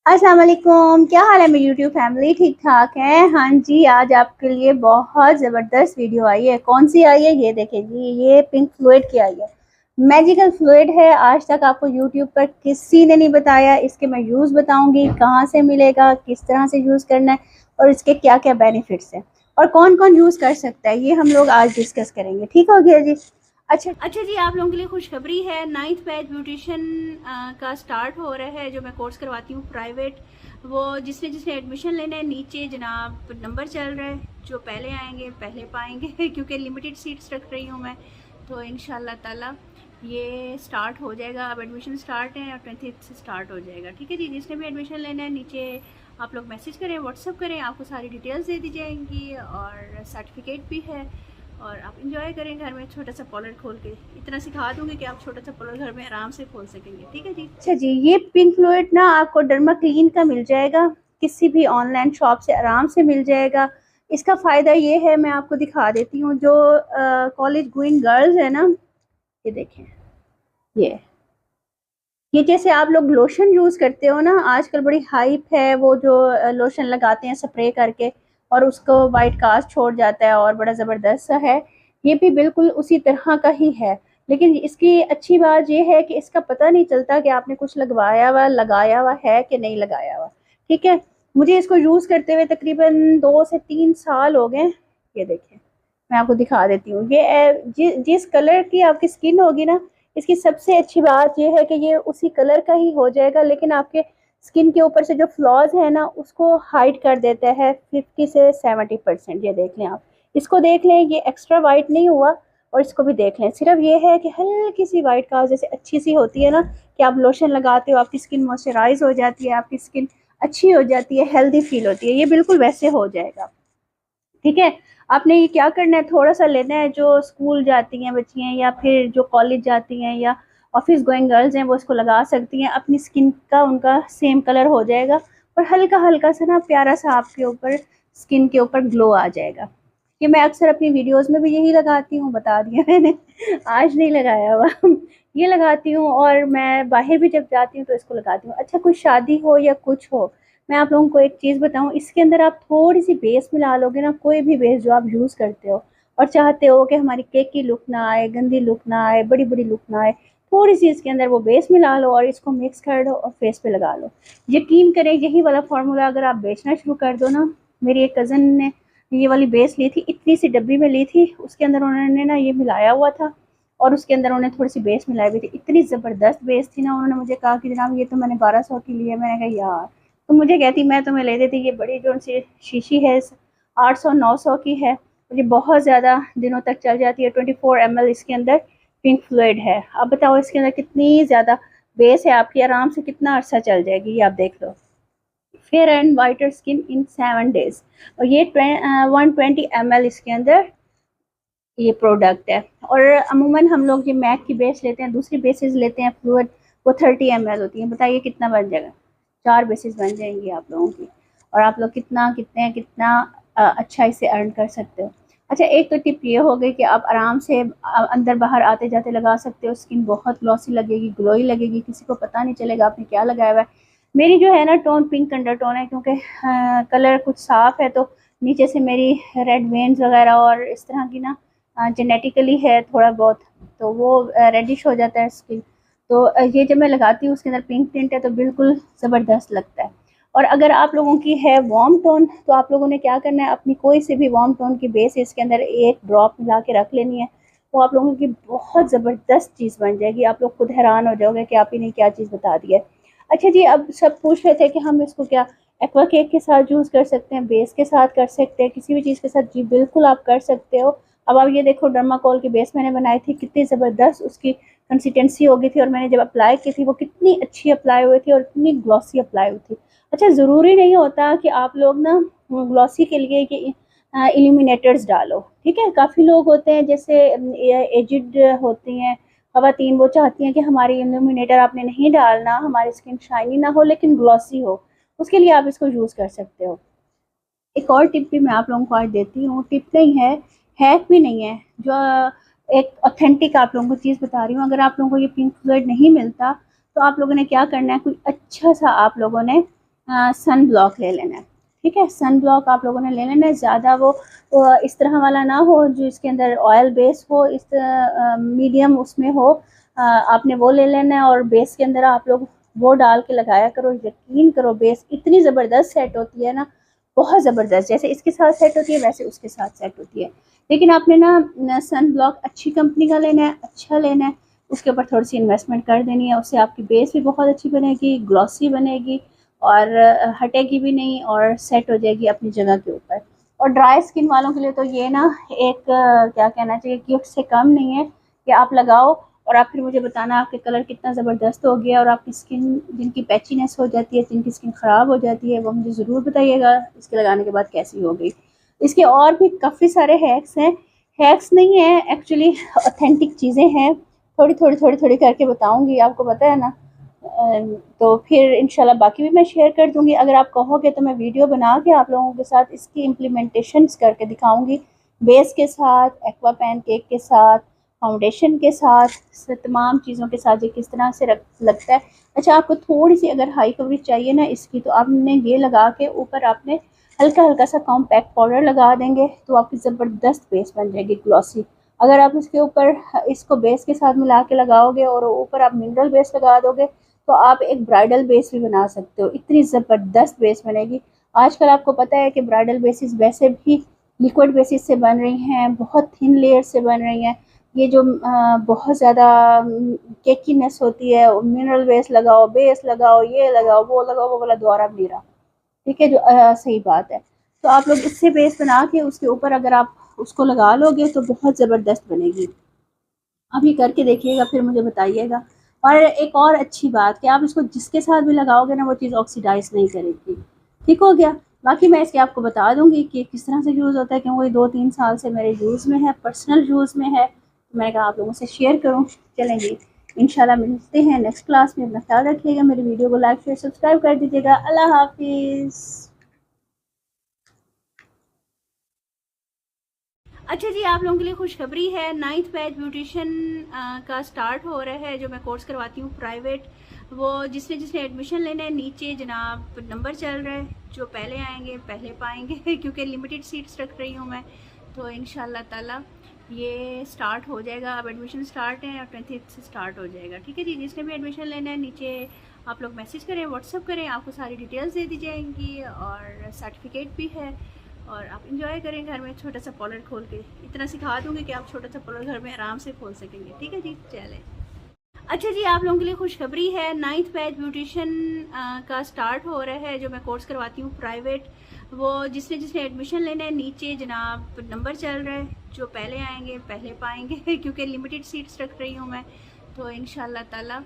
अस्सलाम वालेकुम, क्या हाल है मेरी यूट्यूब फैमिली? ठीक ठाक है? हाँ जी, आज आपके लिए बहुत ज़बरदस्त वीडियो आई है। कौन सी आई है ये देखें जी, ये पिंक फ्लूइड की आई है। मैजिकल फ्लूइड है। आज तक आपको यूट्यूब पर किसी ने नहीं बताया। इसके मैं यूज़ बताऊंगी, कहाँ से मिलेगा, किस तरह से यूज़ करना है और इसके क्या क्या बेनिफिट्स हैं और कौन कौन यूज़ कर सकता है, ये हम लोग आज डिस्कस करेंगे। ठीक हो गया जी? अच्छा जी, आप लोगों के लिए खुशखबरी है। 9th बैच ब्यूटिशियन का स्टार्ट हो रहा है, जो मैं कोर्स करवाती हूँ प्राइवेट। वो जिसने जिसने एडमिशन लेना है, नीचे जनाब नंबर चल रहा है, जो पहले आएंगे पहले पाएंगे क्योंकि लिमिटेड सीट्स रख रही हूँ मैं, तो इंशाल्लाह ताला ये स्टार्ट हो जाएगा। अब एडमिशन स्टार्ट है और 20th से स्टार्ट हो जाएगा। ठीक है जी, जिसने भी एडमिशन लेना है नीचे आप लोग मैसेज करें, व्हाट्सअप करें, आपको सारी डिटेल्स दे दी जाएंगी और सर्टिफिकेट भी है। और आप इंजॉय करें घर में छोटा सा पार्लर खोल के। इतना सिखा दूंगी कि आप छोटा सा पार्लर घर में आराम से खोल सकेंगे। ठीक है जी? अच्छा जी, ये पिंक फ्लूइड ना आपको डर्मा क्लीन का मिल जाएगा, किसी भी ऑनलाइन शॉप से आराम से मिल जाएगा। इसका फ़ायदा ये है, मैं आपको दिखा देती हूँ। जो कॉलेज गोइंग गर्ल्स है ना, ये देखें, ये जैसे आप लोग लोशन यूज़ करते हो ना, आजकल बड़ी हाइप है वो जो लोशन लगाते हैं स्प्रे करके और उसको वाइट कास्ट छोड़ जाता है और बड़ा ज़बरदस्त सा है। ये भी बिल्कुल उसी तरह का ही है, लेकिन इसकी अच्छी बात ये है कि इसका पता नहीं चलता कि आपने कुछ लगाया हुआ है कि नहीं लगाया हुआ। ठीक है, मुझे इसको यूज़ करते हुए तकरीबन 2 से 3 साल हो गए। ये देखिए, मैं आपको दिखा देती हूँ। जिस कलर की आपकी स्किन होगी ना, इसकी सबसे अच्छी बात ये है कि ये उसी कलर का ही हो जाएगा, लेकिन आपके स्किन के ऊपर से जो फ्लॉज है ना, उसको हाइड कर देता है 50 से 70%। ये देख लें, आप इसको देख लें, ये एक्स्ट्रा वाइट नहीं हुआ। और इसको भी देख लें, सिर्फ ये है कि हल्की सी वाइट कास्ट जैसे अच्छी सी होती है ना, कि आप लोशन लगाते हो, आपकी स्किन मॉइस्चराइज हो जाती है, आपकी स्किन अच्छी हो जाती है, हेल्दी फील होती है, ये बिल्कुल वैसे हो जाएगा। ठीक है, आपने ये क्या करना है, थोड़ा सा लेना है। जो स्कूल जाती हैं बच्चियाँ या फिर जो कॉलेज जाती हैं या ऑफिस गोइंग गर्ल्स हैं, वो इसको लगा सकती हैं। अपनी स्किन का उनका सेम कलर हो जाएगा और हल्का हल्का सा ना प्यारा सा आपके ऊपर स्किन के ऊपर ग्लो आ जाएगा। ये मैं अक्सर अपनी वीडियोस में भी यही लगाती हूँ, बता दिया मैंने आज नहीं लगाया हुआ ये लगाती हूँ और मैं बाहर भी जब जाती हूँ तो इसको लगाती हूँ। अच्छा, कोई शादी हो या कुछ हो, मैं आप लोगों को एक चीज़ बताऊँ, इसके अंदर आप थोड़ी सी बेस मिला लोगे ना, कोई भी बेस जो आप यूज़ करते हो और चाहते हो कि हमारी केक की लुक ना आए, गंदी लुक ना आए, बड़ी बड़ी लुक ना आए, थोड़ी सी इसके अंदर वो बेस मिला लो और इसको मिक्स कर दो और फेस पे लगा लो। यकीन करें, यही वाला फार्मूला अगर आप बेचना शुरू कर दो ना, मेरी एक कज़न ने ये वाली बेस ली थी, इतनी सी डब्बी में ली थी, उसके अंदर उन्होंने ना ये मिलाया हुआ था और उसके अंदर उन्होंने थोड़ी सी बेस मिलाई हुई थी। इतनी ज़बरदस्त बेस थी ना, उन्होंने मुझे कहा कि जनाब ये तो मैंने 1200 की ली है। मैंने कहा यार, तो मुझे कहती मैं तुम्हें ले देती, ये बड़ी जो सी शीशी है 800-900 की है, मुझे बहुत ज़्यादा दिनों तक चल जाती है। 24 ml इसके अंदर पिंक फ्लूइड है। अब बताओ इसके अंदर कितनी ज़्यादा बेस है, आपकी आराम से कितना अरसा चल जाएगी, ये आप देख लो। Fair and whiter skin in 7 days। और ये 120 ml इसके अंदर ये प्रोडक्ट है। और अमूमन हम लोग ये मैक की बेस लेते हैं, दूसरी बेसिस लेते हैं फ्लूइड, वो 30 ml होती है। बताइए कितना बन जाएगा? 4 बेसिस बन जाएंगी आप लोगों की, और आप लोग कितना अच्छा इसे अर्न कर सकते हो। अच्छा, एक तो टिप ये हो गई कि आप आराम से अंदर बाहर आते जाते लगा सकते हो। स्किन बहुत ग्लॉसी लगेगी, ग्लोई लगेगी, किसी को पता नहीं चलेगा आपने क्या लगाया हुआ है। मेरी जो है ना टोन पिंक अंडर टोन है, क्योंकि कलर कुछ साफ है, तो नीचे से मेरी रेड वेन्स वगैरह और इस तरह की ना जेनेटिकली है थोड़ा बहुत, तो वो रेडिश हो जाता है स्किन। तो ये जब मैं लगाती हूँ, उसके अंदर पिंक टिंट है तो बिल्कुल ज़बरदस्त लगता है। और अगर आप लोगों की है वार्म टोन, तो आप लोगों ने क्या करना है, अपनी कोई से भी वार्म टोन की बेस इसके अंदर एक ड्रॉप मिला के रख लेनी है। वो आप लोगों की बहुत ज़बरदस्त चीज़ बन जाएगी, आप लोग खुद हैरान हो जाओगे कि आप ही ने क्या चीज़ बता दी है। अच्छा जी, अब सब पूछ रहे थे कि हम इसको क्या एक्वा केक के साथ यूज़ कर सकते हैं, बेस के साथ कर सकते हैं, किसी भी चीज़ के साथ? जी बिल्कुल आप कर सकते हो। अब आप ये देखो, डर्माकोल की बेस मैंने बनाई थी, कितनी ज़बरदस्त उसकी कंसिस्टेंसी हो गई थी, और मैंने जब अप्लाई की थी वो कितनी अच्छी अप्लाई हुई थी और इतनी ग्लॉसी अप्लाई हुई थी। अच्छा, ज़रूरी नहीं होता कि आप लोग ना ग्लॉसी के लिए कि इल्यूमिनेटर्स डालो। ठीक है, काफ़ी लोग होते हैं जैसे एजिड होती हैं ख़वातीन, वो चाहती हैं कि हमारी इल्यूमिनेटर आपने नहीं डालना, हमारी स्किन शाइनी ना हो लेकिन ग्लॉसी हो, उसके लिए आप इसको यूज़ कर सकते हो। एक और टिप भी मैं आप लोगों को आज देती हूँ, टिप नहीं है, हैक भी नहीं है, जो एक ऑथेंटिक आप लोगों को चीज़ बता रही हूँ। अगर आप लोगों को ये पिंक फ्लूइड नहीं मिलता, तो आप लोगों ने क्या करना है, कोई अच्छा सा आप लोगों ने सन ब्लॉक ले लेना है। ठीक है, सन ब्लॉक आप लोगों ने ले लेना है। ज़्यादा वो इस तरह वाला ना हो जो इसके अंदर ऑयल बेस हो, इस मीडियम उसमें हो। आपने वो ले लेना है और बेस के अंदर आप लोग वो डाल के लगाया करो। यकीन करो बेस इतनी ज़बरदस्त सेट होती है ना, बहुत ज़बरदस्त। जैसे इसके साथ सेट होती है वैसे उसके साथ सेट होती है। लेकिन आपने ना सन ब्लॉक अच्छी कंपनी का लेना है, अच्छा लेना है। उसके ऊपर थोड़ी सी इन्वेस्टमेंट कर देनी है, उससे आपकी बेस भी बहुत अच्छी बनेगी, ग्लॉसी बनेगी और हटेगी भी नहीं और सेट हो जाएगी अपनी जगह के ऊपर। और ड्राई स्किन वालों के लिए तो ये ना एक क्या कहना चाहिए, गिफ्ट से कम नहीं है कि आप लगाओ और आप फिर मुझे बताना आपके कलर कितना ज़बरदस्त हो गया। और आपकी स्किन जिनकी पैचीनेस हो जाती है, जिनकी स्किन ख़राब हो जाती है, वो मुझे ज़रूर बताइएगा इसके लगाने के बाद कैसी हो गई। इसके और भी काफ़ी सारे हैक्स हैं। हैक्स नहीं है एक्चुअली, ऑथेंटिक चीज़ें हैं। थोड़ी करके बताऊंगी, आपको पता है ना। तो फिर इंशाल्लाह बाकी भी मैं शेयर कर दूंगी। अगर आप कहोगे तो मैं वीडियो बना के आप लोगों के साथ इसकी इम्प्लीमेंटेशन करके दिखाऊंगी, बेस के साथ, एक्वा पैन केक के साथ, फाउंडेशन के साथ, तमाम चीज़ों के साथ ये किस तरह से लगता है। अच्छा, आपको थोड़ी सी अगर हाई कवरेज चाहिए ना इसकी, तो आपने ये लगा के ऊपर आपने हल्का हल्का सा कॉम्पैक्ट पाउडर लगा देंगे तो आपकी ज़बरदस्त बेस बन जाएगी, ग्लॉसी। अगर आप इसके ऊपर इसको बेस के साथ मिला के लगाओगे और ऊपर आप मिनरल बेस लगा दोगे तो आप एक ब्राइडल बेस भी बना सकते हो। इतनी ज़बरदस्त बेस बनेगी। आजकल आपको पता है कि ब्राइडल बेसिस वैसे भी लिक्विड बेसिस से बन रही हैं, बहुत थिन लेयर से बन रही हैं। ये जो बहुत ज़्यादा केकीनेस होती है, मिनरल बेस लगाओ, ये लगाओ, वो वाला दौर अब नहीं रहा। ठीक है, जो सही बात है। तो आप लोग इससे बेस बना के उसके ऊपर अगर आप उसको लगा लोगे तो बहुत ज़बरदस्त बनेगी। आप ये करके देखिएगा फिर मुझे बताइएगा। और एक और अच्छी बात कि आप इसको जिसके साथ भी लगाओगे ना वो चीज़ ऑक्सीडाइज नहीं करेगी। ठीक हो गया। बाकी मैं इसके आपको बता दूंगी कि किस तरह से यूज़ होता है, क्योंकि वो 2-3 साल से मेरे यूज़ में है, पर्सनल यूज़ में है। तो मैंने कहा आप लोगों से शेयर करूँ। चलेंगे, इंशाल्लाह मिलते हैं नेक्स्ट क्लास में। अपना ख्याल रखिएगा, मेरी वीडियो को लाइक शेयर सब्सक्राइब कर दीजिएगा। अल्लाह हाफिज़। अच्छा जी, आप लोगों के लिए खुशखबरी है, 9th बैच ब्यूटिशियन का स्टार्ट हो रहा है, जो मैं कोर्स करवाती हूँ प्राइवेट। वो जिसने जिसने एडमिशन लेना है, नीचे जनाब नंबर चल रहा है, जो पहले आएंगे पहले पाएंगे क्योंकि लिमिटेड सीट्स रख रही हूँ मैं। तो इंशाल्लाह ताला ये स्टार्ट हो जाएगा। अब एडमिशन स्टार्ट है और 20th से स्टार्ट हो जाएगा। ठीक है जी, जिसने भी एडमिशन लेना है नीचे आप लोग मैसेज करें, व्हाट्सअप करें, आपको सारी डिटेल्स दे दी जाएंगी और सर्टिफिकेट भी है। और आप इंजॉय करें घर में छोटा सा पार्लर खोल के। इतना सिखा दूंगी कि आप छोटा सा पार्लर घर में आराम से खोल सकेंगे। ठीक है जी, चले। अच्छा जी, आप लोगों के लिए खुशखबरी है, 9th बैच ब्यूटिशियन का स्टार्ट हो रहा है, जो मैं कोर्स करवाती हूँ प्राइवेट। वो जिसने जिसने एडमिशन लेना है, नीचे जनाब नंबर चल रहा है, जो पहले आएंगे पहले पाएंगे क्योंकि लिमिटेड सीट्स रख रही हूँ मैं। तो इंशाल्लाह ताला